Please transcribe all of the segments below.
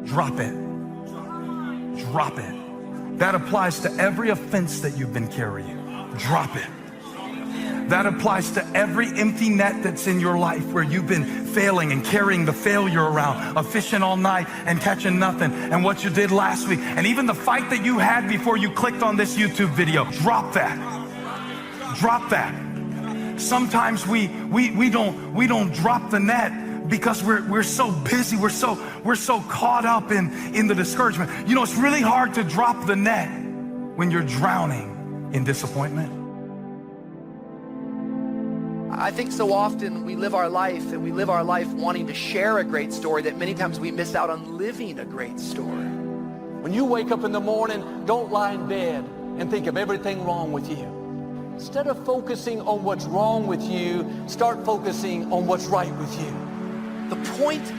drop it. Drop it. That applies to every offense that you've been carrying. Drop it. That applies to every empty net that's in your life where you've been failing and carrying the failure around, of fishing all night and catching nothing, and what you did last week, and even the fight that you had before you clicked on this YouTube video. Drop that. Drop that. Sometimes we don't drop the net because we're so busy, we're so caught up in the discouragement. You know, it's really hard to drop the net when you're drowning in disappointment. I think so often we live our life wanting to share a great story that many times we miss out on living a great story. When you wake up in the morning, don't lie in bed and think of everything wrong with you. Instead of focusing on what's wrong with you, start focusing on what's right with you. The point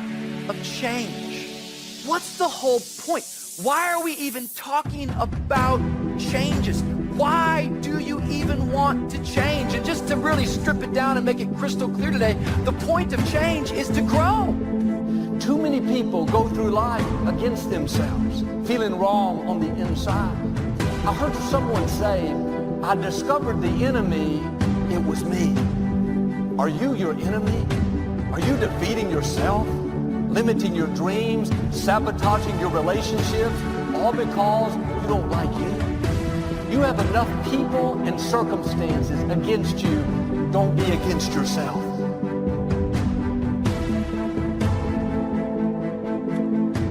of change. What's the whole point? Why are we even talking about changes? Why do you even want to change? And just to really strip it down and make it crystal clear today, the point of change is to grow. Too many people go through life against themselves, feeling wrong on the inside. I heard someone say, I discovered the enemy, it was me. Are you your enemy? Are you defeating yourself, limiting your dreams, sabotaging your relationships, all because you don't like you? You have enough people and circumstances against you. Don't be against yourself.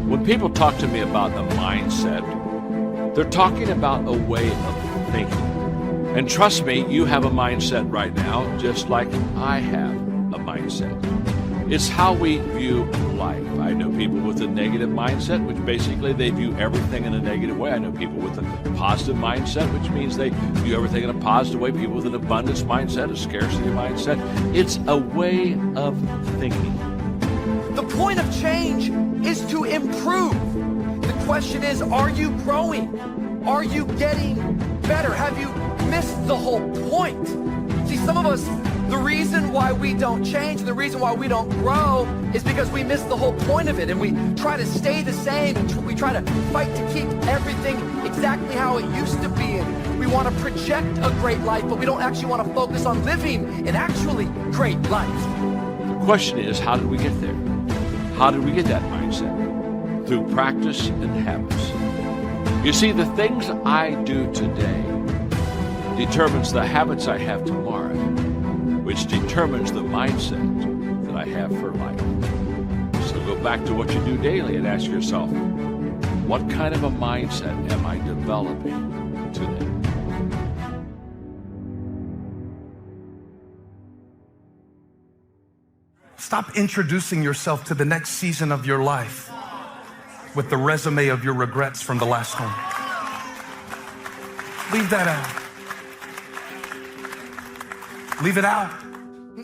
When people talk to me about the mindset, they're talking about a way of thinking. And trust me, you have a mindset right now, just like I have a mindset. It's how we view life. I know people with a negative mindset, which basically they view everything in a negative way. I know people with a positive mindset, which means they view everything in a positive way. People with an abundance mindset, a scarcity mindset. It's a way of thinking. The point of change is to improve. The question is, are you growing? Are you getting better? Have you missed the whole point? See, some of us, the reason why we don't change, the reason why we don't grow is because we miss the whole point of it, and we try to stay the same, and we try to fight to keep everything exactly how it used to be, and we want to project a great life, but we don't actually want to focus on living an actually great life. The question is, how did we get there? How did we get that mindset? Through practice and habits. You see, the things I do today determines the habits I have tomorrow, which determines the mindset that I have for life. So go back to what you do daily and ask yourself, what kind of a mindset am I developing today? Stop introducing yourself to the next season of your life with the resume of your regrets from the last one. Leave that out. Leave it out.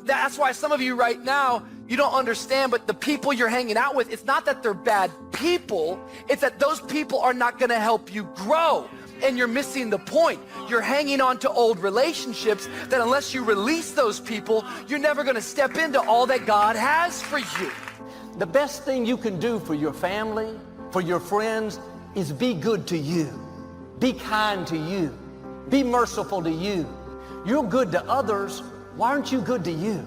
That's why some of you right now, you don't understand, but the people you're hanging out with, it's not that they're bad people, it's that those people are not gonna help you grow. And you're missing the point. You're hanging on to old relationships that unless you release those people, you're never gonna step into all that God has for you. The best thing you can do for your family, for your friends, is be good to you. Be kind to you. Be merciful to you. You're good to others. Why aren't you good to you?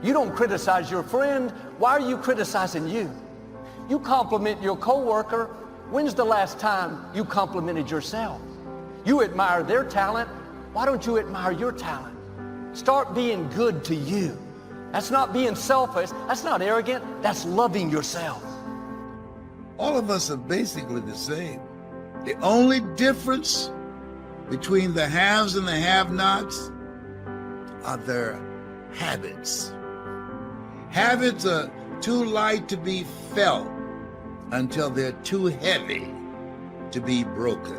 You don't criticize your friend. Why are you criticizing you? You compliment your coworker. When's the last time you complimented yourself? You admire their talent. Why don't you admire your talent? Start being good to you. That's not being selfish. That's not arrogant. That's loving yourself. All of us are basically the same. The only difference between the haves and the have-nots are their habits. Habits are too light to be felt until they're too heavy to be broken.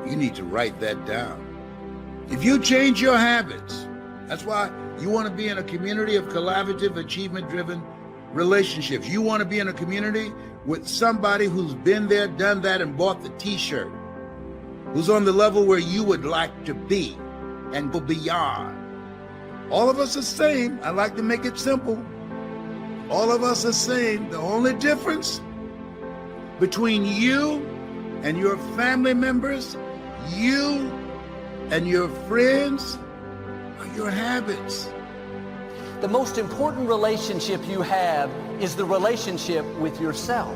You need to write that down. If you change your habits, that's why you want to be in a community of collaborative, achievement-driven relationships. You want to be in a community with somebody who's been there, done that, and bought the t-shirt, who's on the level where you would like to be and go beyond. All of us are the same. I like to make it simple. All of us are the same. The only difference between you and your family members, you and your friends, are your habits. The most important relationship you have is the relationship with yourself.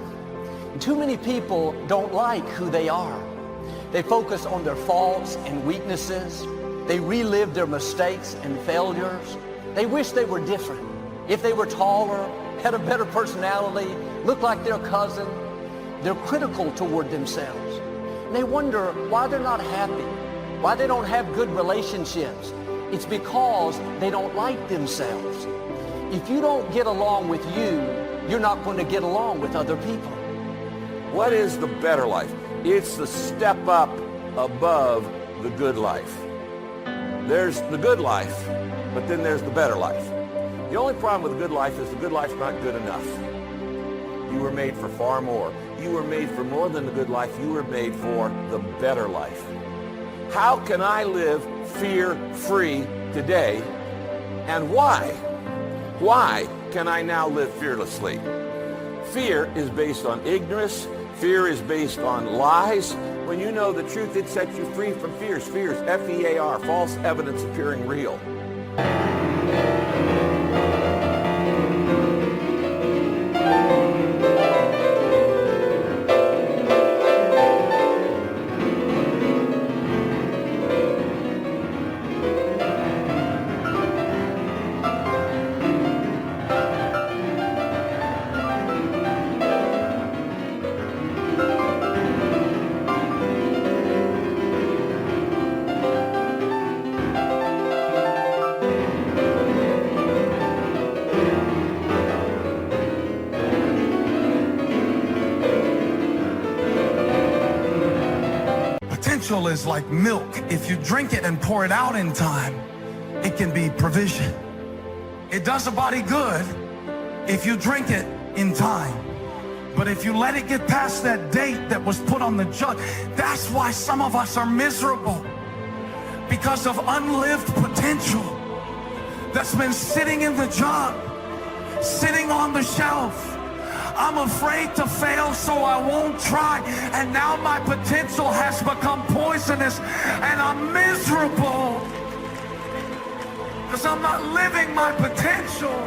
Too many people don't like who they are. They focus on their faults and weaknesses. They relive their mistakes and failures. They wish they were different. If they were taller, had a better personality, looked like their cousin, they're critical toward themselves. And they wonder why they're not happy, why they don't have good relationships. It's because they don't like themselves. If you don't get along with you, you're not going to get along with other people. What is the better life? It's the step up above the good life. There's the good life, but then there's the better life. The only problem with the good life is the good life's not good enough. You were made for far more. You were made for more than the good life. You were made for the better life. How can I live fear-free today? And why? Why can I now live fearlessly? Fear is based on ignorance. Fear is based on lies. When you know the truth, it sets you free from fears. Fears, F-E-A-R, false evidence appearing real. Potential is like milk. If you drink it and pour it out in time, it can be provision. It does a body good if you drink it in time. But if you let it get past that date that was put on the jug, that's why some of us are miserable. Because of unlived potential that's been sitting in the jug, sitting on the shelf. I'm afraid to fail, so I won't try. And now my potential has become poisonous, and I'm miserable because I'm not living my potential.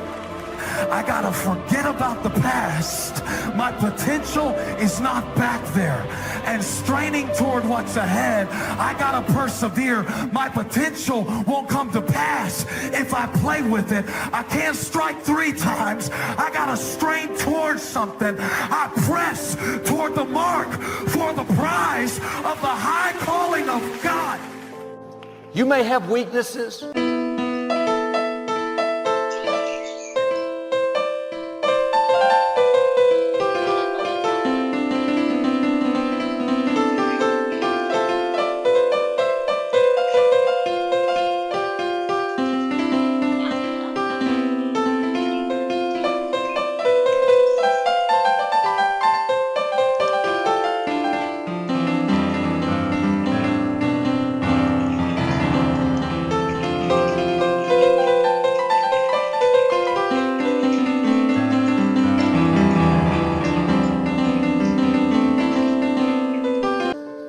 I gotta forget about the past. My potential is not back there. And straining toward what's ahead, I gotta persevere. My potential won't come to pass if I play with it. I can't strike 3 times. I gotta strain towards something. I press toward the mark for the prize of the high calling of God. You may have weaknesses.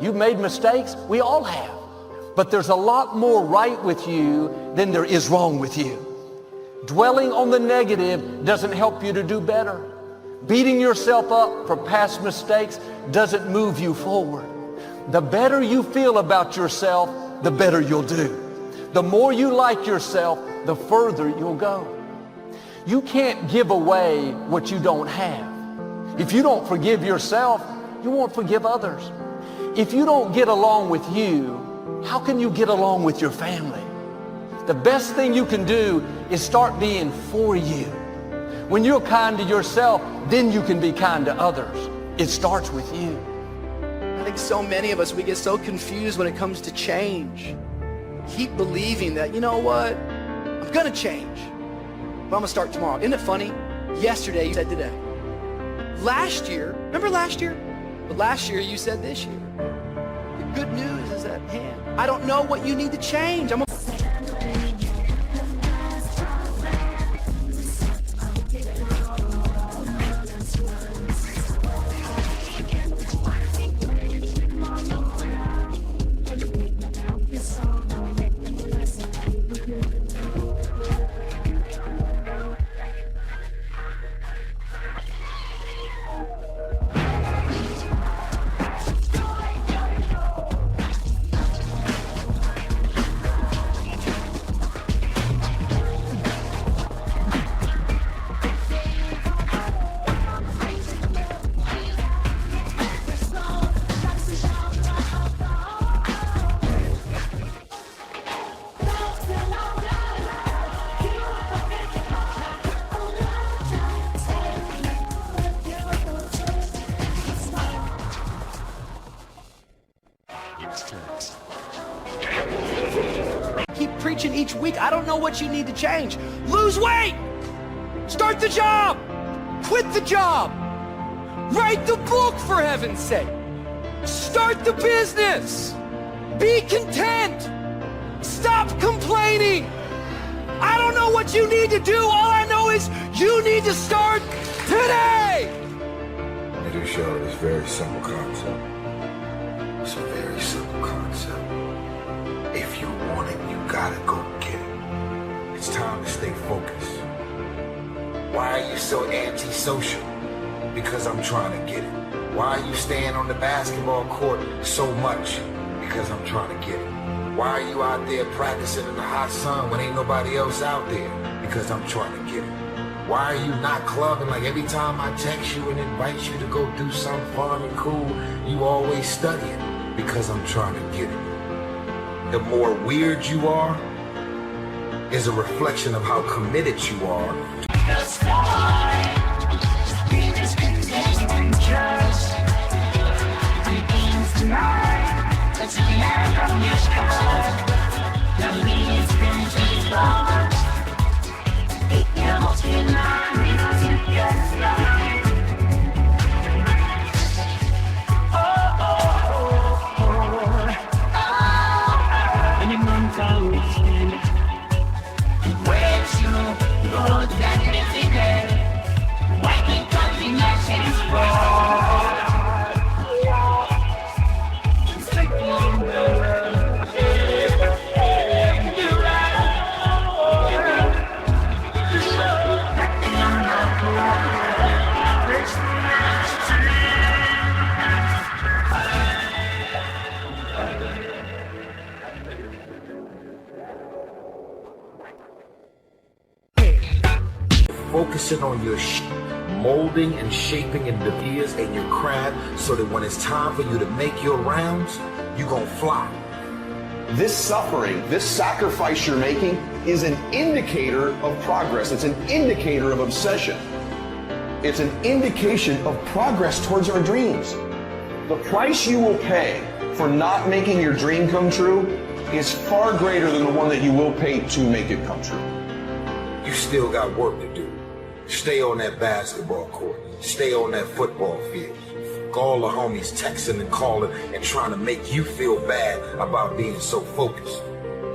You've made mistakes, we all have. But there's a lot more right with you than there is wrong with you. Dwelling on the negative doesn't help you to do better. Beating yourself up for past mistakes doesn't move you forward. The better you feel about yourself, the better you'll do. The more you like yourself, the further you'll go. You can't give away what you don't have. If you don't forgive yourself, you won't forgive others. If you don't get along with you, how can you get along with your family? The best thing you can do is start being for you. When you're kind to yourself, then you can be kind to others. It starts with you. I think so many of us, we get so confused when it comes to change. Keep believing that, you know what, I'm gonna change, but I'm gonna start tomorrow. Isn't it funny? Yesterday you said today. Last year, remember last year? But last year you said this year. The good news is at hand. I don't know what you need to change. coaching each week. I don't know what you need to change. Lose weight. Start the job. Quit the job. Write the book, for heaven's sake. Start the business. Be content. Stop complaining. I don't know what you need to do. All I know is you need to start today. Leadership is a very simple concept. It's a very simple concept. If you want it, you gotta go get it. It's time to stay focused. Why are you so antisocial? Because I'm trying to get it. Why are you staying on the basketball court so much? Because I'm trying to get it. Why are you out there practicing in the hot sun when ain't nobody else out there? Because I'm trying to get it. Why are you not clubbing? Like every time I text you and invite you to go do something fun and cool, you always studying. Because I'm trying to get it. The more weird you are is a reflection of how committed you are. The sky, is contagious. Begins tonight. Let's land on your sky. The leaves can be gone. It yells tonight. Focusing on your molding and shaping your ideas and your craft so that when it's time for you to make your rounds, you're gonna fly. This suffering, this sacrifice you're making is an indicator of progress. It's an indicator of obsession. It's an indication of progress towards our dreams. The price you will pay for not making your dream come true is far greater than the one that you will pay to make it come true. You still got work to do. Stay on that basketball court. Stay on that football field. All the homies texting and calling and trying to make you feel bad about being so focused.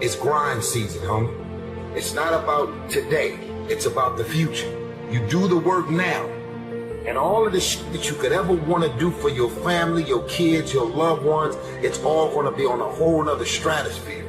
It's grind season, homie. It's not about today. It's about the future. You do the work now. And all of the shit that you could ever want to do for your family, your kids, your loved ones, it's all going to be on a whole nother stratosphere.